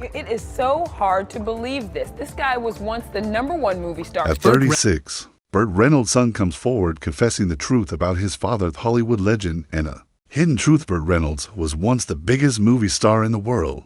It is so hard to believe this. This guy was once the #1 movie star. At 36, Burt Reynolds' son comes forward confessing the truth about his father, the Hollywood legend, and a hidden truth. Burt Reynolds was once the biggest movie star in the world.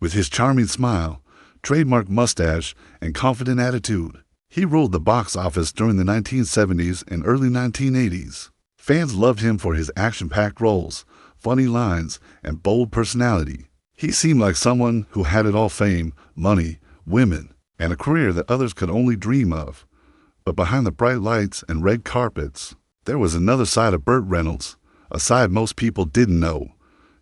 With his charming smile, trademark mustache, and confident attitude, he ruled the box office during the 1970s and early 1980s. Fans loved him for his action-packed roles, funny lines, and bold personality. He seemed like someone who had it all: fame, money, women, and a career that others could only dream of. But behind the bright lights and red carpets, there was another side of Burt Reynolds, a side most people didn't know.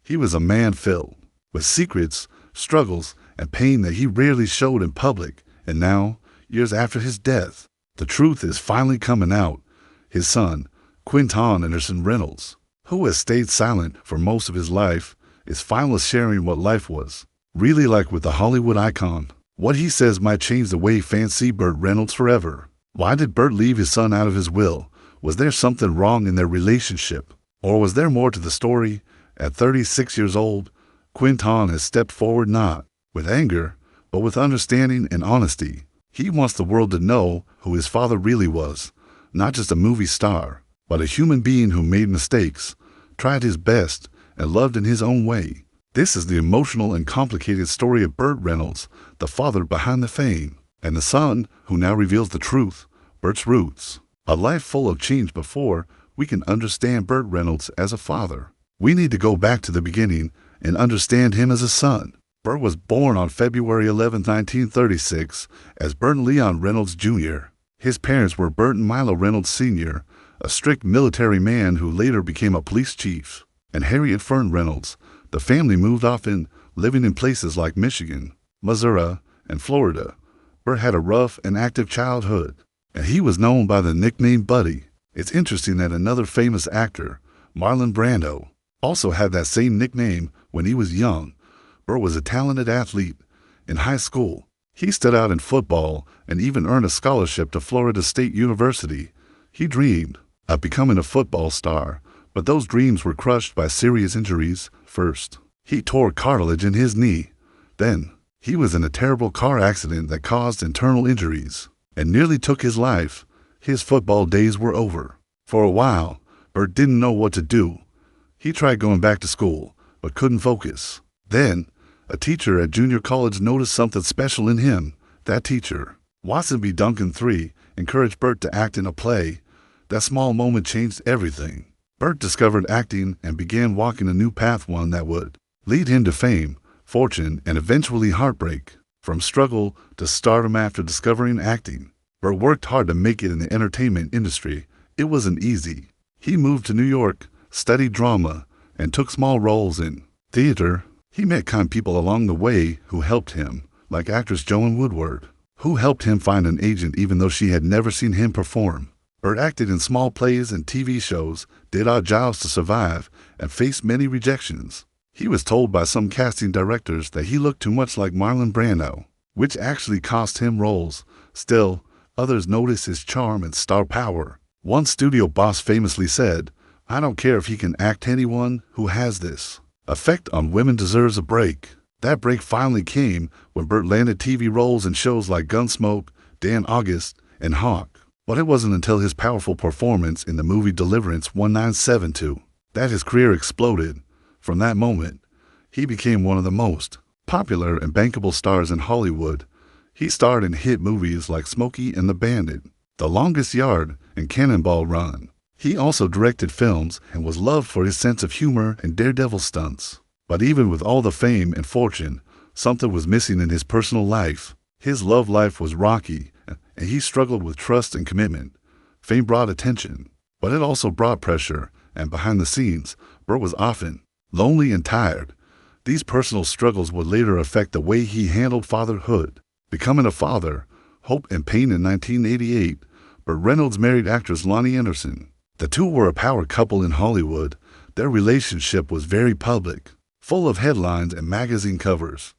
He was a man filled with secrets, struggles, and pain that he rarely showed in public. And now, years after his death, the truth is finally coming out. His son, Quinton Anderson Reynolds, who has stayed silent for most of his life, is finally sharing what life was really like with the Hollywood icon. What he says might change the way fans see Burt Reynolds forever. Why did Burt leave his son out of his will? Was there something wrong in their relationship? Or was there more to the story? At 36 years old, Quinton has stepped forward, not with anger, but with understanding and honesty. He wants the world to know who his father really was, not just a movie star, but a human being who made mistakes, tried his best, and loved in his own way. This is the emotional and complicated story of Burt Reynolds, the father behind the fame, and the son who now reveals the truth, Burt's roots. A life full of change. Before we can understand Burt Reynolds as a father, we need to go back to the beginning and understand him as a son. Burt was born on February 11, 1936, as Burt Leon Reynolds Jr. His parents were Burt and Milo Reynolds Sr., a strict military man who later became a police chief, and Harriet Fern Reynolds. The family moved often, living in places like Michigan, Missouri, and Florida. Burt had a rough and active childhood, and he was known by the nickname Buddy. It's interesting that another famous actor, Marlon Brando, also had that same nickname when he was young. Burt was a talented athlete. In high school, he stood out in football and even earned a scholarship to Florida State University. He dreamed of becoming a football star, but those dreams were crushed by serious injuries. First, he tore cartilage in his knee. Then, he was in a terrible car accident that caused internal injuries and nearly took his life. His football days were over. For a while, Burt didn't know what to do. He tried going back to school, but couldn't focus. Then, a teacher at junior college noticed something special in him. That teacher, Watson B. Duncan III, encouraged Burt to act in a play. That small moment changed everything. Burt discovered acting and began walking a new path, one that would lead him to fame, fortune, and eventually heartbreak. From struggle to stardom. After discovering acting, Burt worked hard to make it in the entertainment industry. It wasn't easy. He moved to New York, studied drama, and took small roles in theater. He met kind people along the way who helped him, like actress Joan Woodward, who helped him find an agent even though she had never seen him perform. Burt acted in small plays and TV shows, did odd jobs to survive, and faced many rejections. He was told by some casting directors that he looked too much like Marlon Brando, which actually cost him roles. Still, others noticed his charm and star power. One studio boss famously said, "I don't care if he can act, anyone who has this effect on women deserves a break." That break finally came when Burt landed TV roles in shows like Gunsmoke, Dan August, and Hawk. But it wasn't until his powerful performance in the movie Deliverance 1972 that his career exploded. From that moment, he became one of the most popular and bankable stars in Hollywood. He starred in hit movies like Smokey and the Bandit, The Longest Yard, and Cannonball Run. He also directed films and was loved for his sense of humor and daredevil stunts. But even with all the fame and fortune, something was missing in his personal life. His love life was rocky, and he struggled with trust and commitment. Fame brought attention, but it also brought pressure, and behind the scenes, Burt was often lonely and tired. These personal struggles would later affect the way he handled fatherhood. Becoming a father, hope and pain. In 1988, Burt Reynolds married actress Lonnie Anderson. The two were a power couple in Hollywood. Their relationship was very public, full of headlines and magazine covers.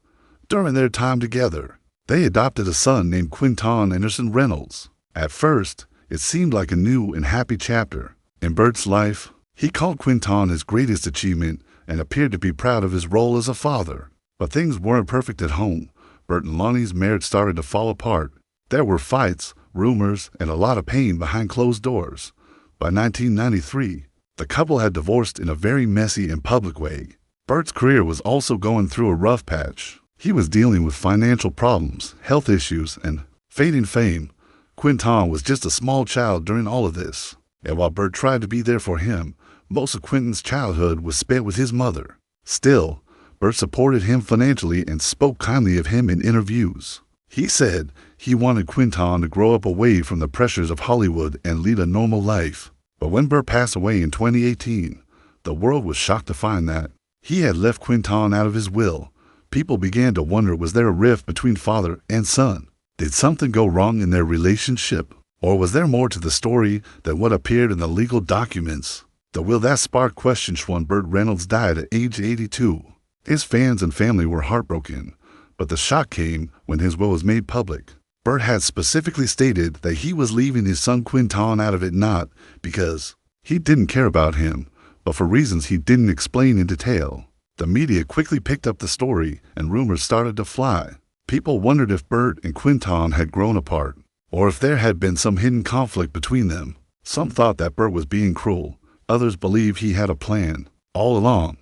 During their time together, they adopted a son named Quinton Anderson Reynolds. At first, it seemed like a new and happy chapter in Burt's life. He called Quinton his greatest achievement and appeared to be proud of his role as a father. But things weren't perfect at home. Burt and Lonnie's marriage started to fall apart. There were fights, rumors, and a lot of pain behind closed doors. By 1993, the couple had divorced in a very messy and public way. Burt's career was also going through a rough patch. He was dealing with financial problems, health issues, and fading fame. Quinton was just a small child during all of this, and while Burt tried to be there for him, most of Quinton's childhood was spent with his mother. Still, Burt supported him financially and spoke kindly of him in interviews. He said he wanted Quinton to grow up away from the pressures of Hollywood and lead a normal life. But when Burt passed away in 2018, the world was shocked to find that he had left Quinton out of his will. People began to wonder, was there a rift between father and son? Did something go wrong in their relationship? Or was there more to the story than what appeared in the legal documents? The will that sparked questions when Burt Reynolds died at age 82. His fans and family were heartbroken, but the shock came when his will was made public. Burt had specifically stated that he was leaving his son Quinton out of it not because he didn't care about him, but for reasons he didn't explain in detail. The media quickly picked up the story and rumors started to fly. People wondered if Burt and Quinton had grown apart, or if there had been some hidden conflict between them. Some thought that Burt was being cruel. Others believed he had a plan all along.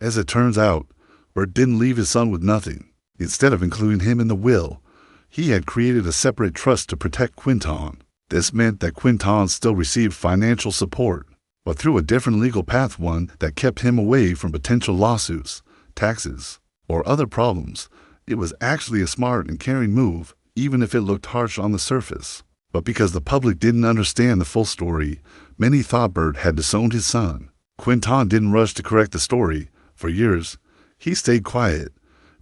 As it turns out, Burt didn't leave his son with nothing. Instead of including him in the will, he had created a separate trust to protect Quinton. This meant that Quinton still received financial support, but through a different legal path, one that kept him away from potential lawsuits, taxes, or other problems. It was actually a smart and caring move, even if it looked harsh on the surface. But because the public didn't understand the full story, many thought Burt had disowned his son. Quinton didn't rush to correct the story. For years, he stayed quiet.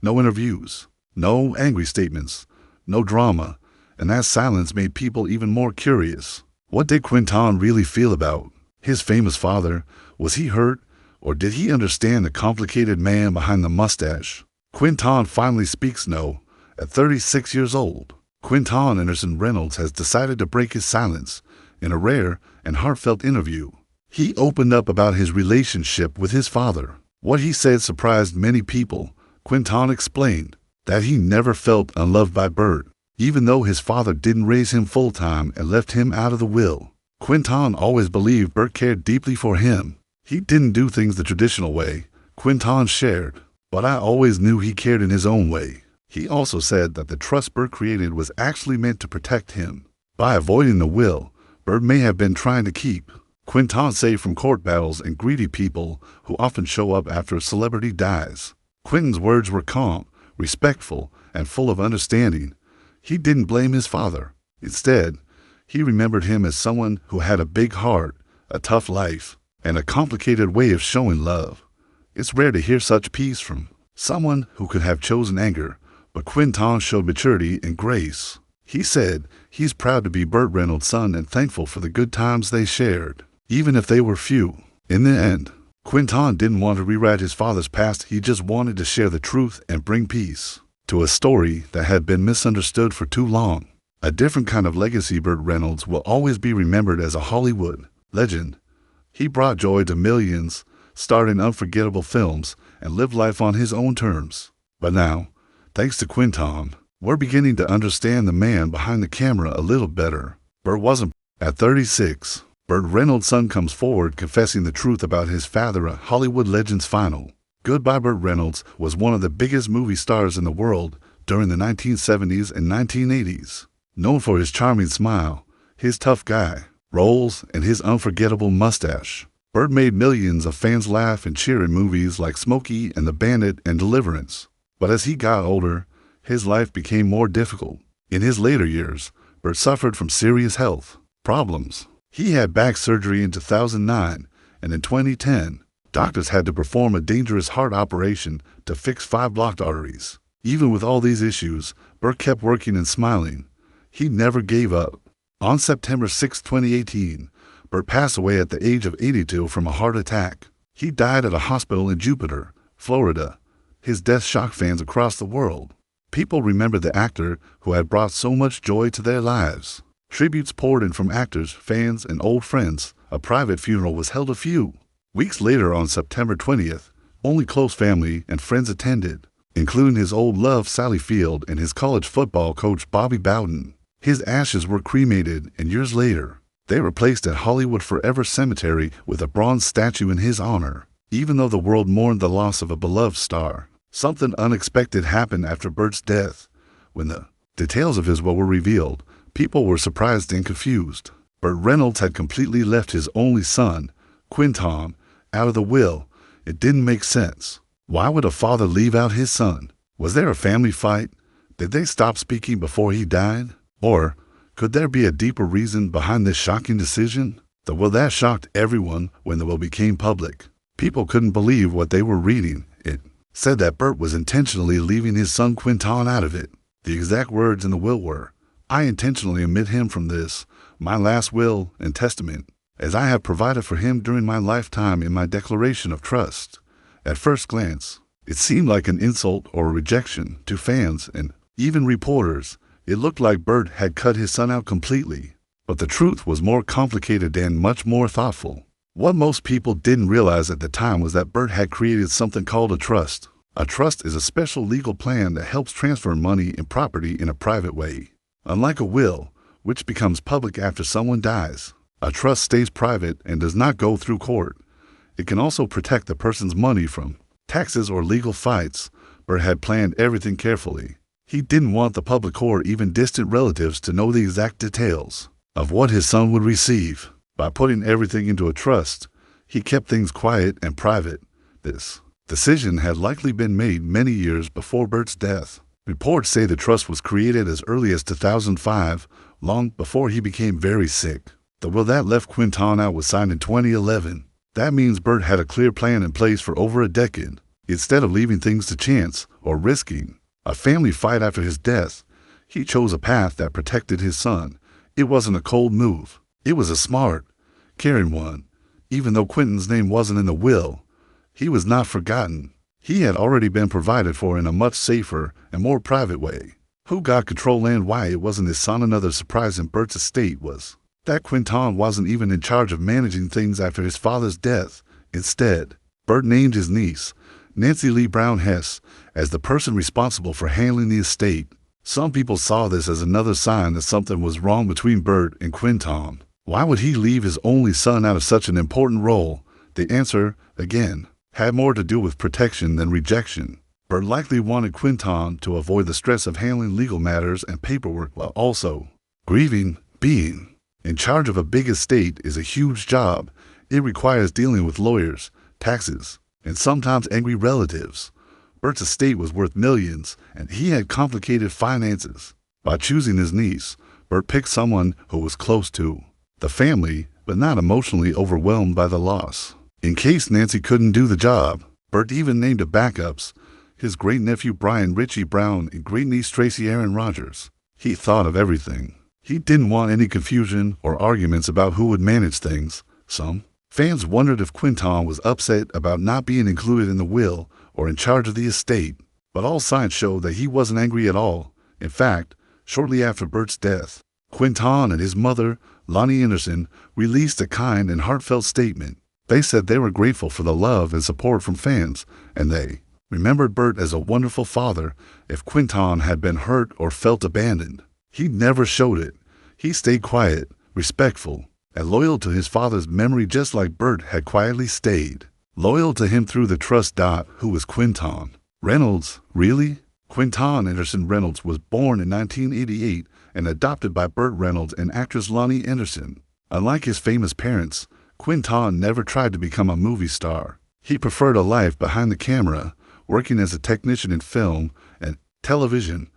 No interviews, no angry statements, no drama, and that silence made people even more curious. What did Quinton really feel about his famous father? Was he hurt, or did he understand the complicated man behind the mustache? Quinton finally speaks now. At 36 years old, Quinton Anderson Reynolds has decided to break his silence in a rare and heartfelt interview. He opened up about his relationship with his father. What he said surprised many people. Quinton explained that he never felt unloved by Burt, even though his father didn't raise him full-time and left him out of the will. Quinton always believed Burt cared deeply for him. He didn't do things the traditional way, Quinton shared, but I always knew he cared in his own way. He also said that the trust Burt created was actually meant to protect him. By avoiding the will Burt may have been trying to keep Quinton safe from court battles and greedy people who often show up after a celebrity dies. Quinton's words were calm, respectful, and full of understanding. He didn't blame his father. Instead, he remembered him as someone who had a big heart, a tough life, and a complicated way of showing love. It's rare to hear such peace from someone who could have chosen anger, but Quinton showed maturity and grace. He said he's proud to be Burt Reynolds' son and thankful for the good times they shared, even if they were few. In the end, Quinton didn't want to rewrite his father's past. He just wanted to share the truth and bring peace to a story that had been misunderstood for too long. A different kind of legacy. Burt Reynolds will always be remembered as a Hollywood legend. He brought joy to millions, starred in unforgettable films, and lived life on his own terms. But now, thanks to Quinton, we're beginning to understand the man behind the camera a little better. Burt wasn't. At 36, Burt Reynolds' son comes forward confessing the truth about his father, a Hollywood legend's final. Goodbye. Burt Reynolds was one of the biggest movie stars in the world during the 1970s and 1980s. Known for his charming smile, his tough guy roles, and his unforgettable mustache, Burt made millions of fans laugh and cheer in movies like Smokey and the Bandit and Deliverance. But as he got older, his life became more difficult. In his later years, Burt suffered from serious health problems. He had back surgery in 2009, and in 2010, doctors had to perform a dangerous heart operation to fix 5 blocked arteries. Even with all these issues, Burt kept working and smiling. He never gave up. On September 6, 2018, Burt passed away at the age of 82 from a heart attack. He died at a hospital in Jupiter, Florida. His death shocked fans across the world. People remember the actor who had brought so much joy to their lives. Tributes poured in from actors, fans, and old friends. A private funeral was held a few weeks later on September 20th. Only close family and friends attended. including his old love Sally Field and his college football coach Bobby Bowden. His ashes were cremated, and years later, they were placed at Hollywood Forever Cemetery with a bronze statue in his honor. Even though the world mourned the loss of a beloved star, something unexpected happened after Burt's death. When the details of his will were revealed, people were surprised and confused. Burt Reynolds had completely left his only son, Quinton, out of the will. It didn't make sense. Why would a father leave out his son? Was there a family fight? Did they stop speaking before he died? Or could there be a deeper reason behind this shocking decision? The will that shocked everyone when the will became public. People couldn't believe what they were reading. It said that Burt was intentionally leaving his son Quinton out of it. The exact words in the will were, "I intentionally omit him from this, my last will and testament, as I have provided for him during my lifetime in my declaration of trust." At first glance, it seemed like an insult or a rejection to fans and even reporters. It looked like Burt had cut his son out completely. But the truth was more complicated and much more thoughtful. What most people didn't realize at the time was that Burt had created something called a trust. A trust is a special legal plan that helps transfer money and property in a private way. Unlike a will, which becomes public after someone dies, a trust stays private and does not go through court. It can also protect the person's money from taxes or legal fights. Burt had planned everything carefully. He didn't want the public or even distant relatives to know the exact details of what his son would receive. By putting everything into a trust, he kept things quiet and private. This decision had likely been made many years before Burt's death. Reports say the trust was created as early as 2005, long before he became very sick. The will that left Quinton out was signed in 2011. That means Burt had a clear plan in place for over a decade. Instead of leaving things to chance or risking a family fight after his death, he chose a path that protected his son. It wasn't a cold move. It was a smart, caring one. Even though Quinton's name wasn't in the will, he was not forgotten. He had already been provided for in a much safer and more private way. Who got control and why it wasn't his son? Another surprise in Burt's estate was that Quinton wasn't even in charge of managing things after his father's death. Instead, Burt named his niece, Nancy Lee Brown Hess, as the person responsible for handling the estate. Some people saw this as another sign that something was wrong between Burt and Quinton. Why would he leave his only son out of such an important role? The answer, again, had more to do with protection than rejection. Burt likely wanted Quinton to avoid the stress of handling legal matters and paperwork while also grieving. Being in charge of a big estate is a huge job. It requires dealing with lawyers, taxes, and sometimes angry relatives. Burt's estate was worth millions, and he had complicated finances. By choosing his niece, Burt picked someone who was close to the family, but not emotionally overwhelmed by the loss. In case Nancy couldn't do the job, Burt even named a backups, his great-nephew Brian Ritchie Brown and great-niece Tracy Aaron Rogers. He thought of everything. He didn't want any confusion or arguments about who would manage things. Some fans wondered if Quinton was upset about not being included in the will or in charge of the estate, but all signs showed that he wasn't angry at all. In fact, shortly after Burt's death, Quinton and his mother, Lonnie Anderson, released a kind and heartfelt statement. They said they were grateful for the love and support from fans, and they remembered Burt as a wonderful father. If Quinton had been hurt or felt abandoned, he never showed it. He stayed quiet, respectful, and loyal to his father's memory, just like Burt had quietly stayed loyal to him through the trust. Who was Quinton Reynolds, really? Quinton Anderson Reynolds was born in 1988 and adopted by Burt Reynolds and actress Lonnie Anderson. Unlike his famous parents, Quinton never tried to become a movie star. He preferred a life behind the camera, working as a technician in film and television.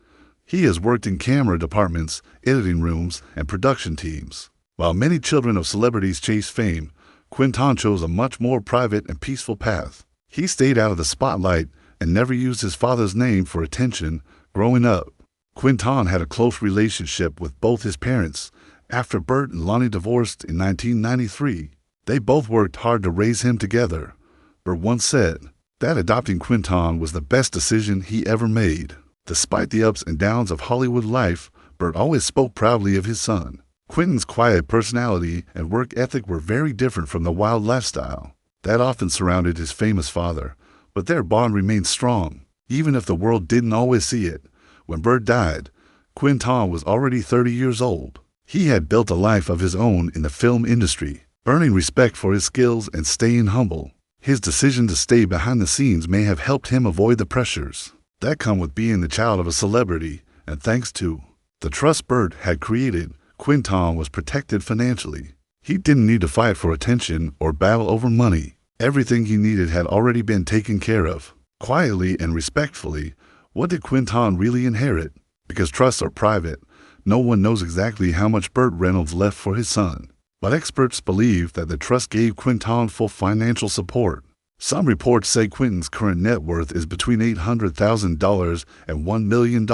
He has worked in camera departments, editing rooms, and production teams. While many children of celebrities chase fame, Quinton chose a much more private and peaceful path. He stayed out of the spotlight and never used his father's name for attention. Growing up, Quinton had a close relationship with both his parents. After Burt and Lonnie divorced in 1993, they both worked hard to raise him together. Burt once said that adopting Quinton was the best decision he ever made. Despite the ups and downs of Hollywood life, Burt always spoke proudly of his son. Quinton's quiet personality and work ethic were very different from the wild lifestyle that often surrounded his famous father, but their bond remained strong. Even if the world didn't always see it, when Burt died, Quinton was already 30 years old. He had built a life of his own in the film industry, earning respect for his skills and staying humble. His decision to stay behind the scenes may have helped him avoid the pressures that come with being the child of a celebrity, and thanks to the trust Burt had created, Quinton was protected financially. He didn't need to fight for attention or battle over money. Everything he needed had already been taken care of. Quietly and respectfully, what did Quinton really inherit? Because trusts are private, no one knows exactly how much Burt Reynolds left for his son. But experts believe that the trust gave Quinton full financial support. Some reports say Quinton's current net worth is between $800,000 and $1 million,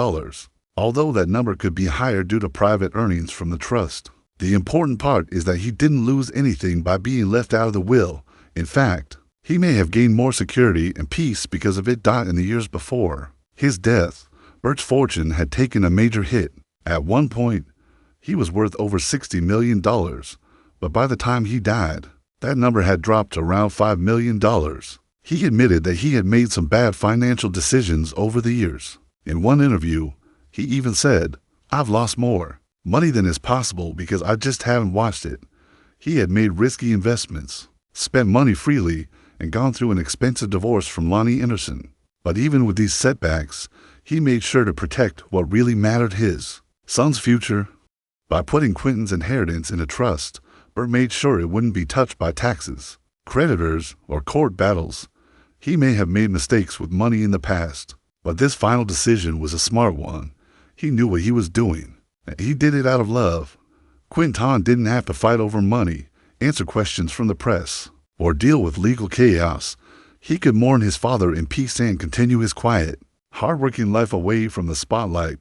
although that number could be higher due to private earnings from the trust. The important part is that he didn't lose anything by being left out of the will. In fact, he may have gained more security and peace because of it in the years before his death. Burt's fortune had taken a major hit. At one point, he was worth over $60 million, but by the time he died, that number had dropped to around $5 million. He admitted that he had made some bad financial decisions over the years. In one interview, he even said, "I've lost more money than is possible because I just haven't watched it." He had made risky investments, spent money freely, and gone through an expensive divorce from Lonnie Anderson. But even with these setbacks, he made sure to protect what really mattered, his son's future. By putting Quinton's inheritance in a trust, Burt made sure it wouldn't be touched by taxes, creditors, or court battles. He may have made mistakes with money in the past, but this final decision was a smart one. He knew what he was doing, and he did it out of love. Quinton didn't have to fight over money, answer questions from the press, or deal with legal chaos. He could mourn his father in peace and continue his quiet, hard-working life away from the spotlight.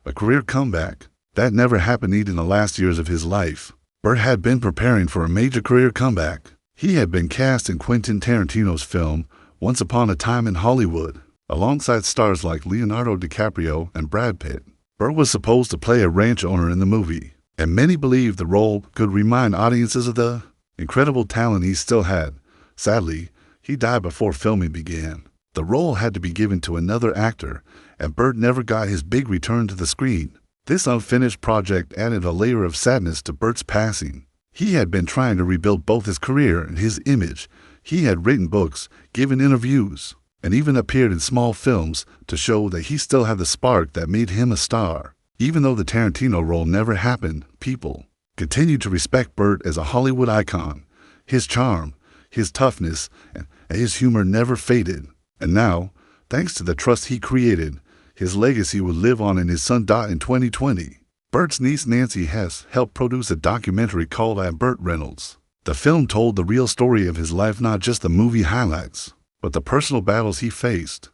A career comeback that never happened even in the last years of his life. Burt had been preparing for a major career comeback. He had been cast in Quentin Tarantino's film Once Upon a Time in Hollywood, alongside stars like Leonardo DiCaprio and Brad Pitt. Burt was supposed to play a ranch owner in the movie, and many believed the role could remind audiences of the incredible talent he still had. Sadly, he died before filming began. The role had to be given to another actor, and Burt never got his big return to the screen. This unfinished project added a layer of sadness to Burt's passing. He had been trying to rebuild both his career and his image. He had written books, given interviews, and even appeared in small films to show that he still had the spark that made him a star. Even though the Tarantino role never happened, people continued to respect Burt as a Hollywood icon. His charm, his toughness, and his humor never faded. And now, thanks to the trust he created, his legacy would live on in his son in 2020. Burt's niece Nancy Hess helped produce a documentary called Burt Reynolds. The film told the real story of his life, not just the movie highlights, but the personal battles he faced.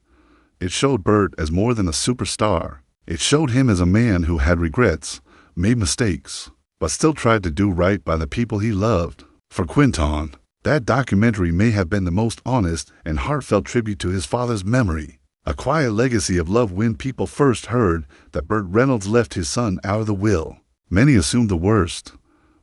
It showed Burt as more than a superstar. It showed him as a man who had regrets, made mistakes, but still tried to do right by the people he loved. For Quinton, that documentary may have been the most honest and heartfelt tribute to his father's memory, a quiet legacy of love. When people first heard that Burt Reynolds left his son out of the will, many assumed the worst.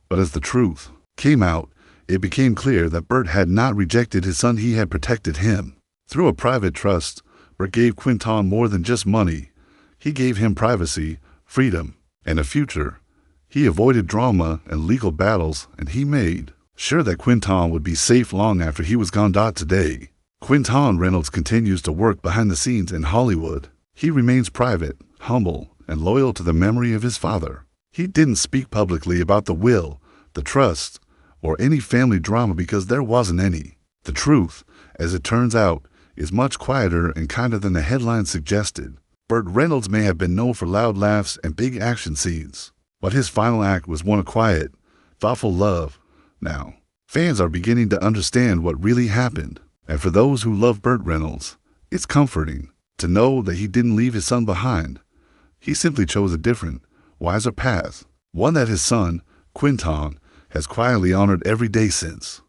But as the truth came out, it became clear that Burt had not rejected his son, he had protected him. Through a private trust, Burt gave Quinton more than just money. He gave him privacy, freedom, and a future. He avoided drama and legal battles, and he made sure that Quinton would be safe long after he was gone. Today, Quinton Reynolds continues to work behind the scenes in Hollywood. He remains private, humble, and loyal to the memory of his father. He didn't speak publicly about the will, the trust, or any family drama because there wasn't any. The truth, as it turns out, is much quieter and kinder than the headlines suggested. Burt Reynolds may have been known for loud laughs and big action scenes, but his final act was one of quiet, thoughtful love. Now, fans are beginning to understand what really happened, and for those who love Burt Reynolds, it's comforting to know that he didn't leave his son behind. He simply chose a different, wiser path, one that his son, Quinton, has quietly honored every day since.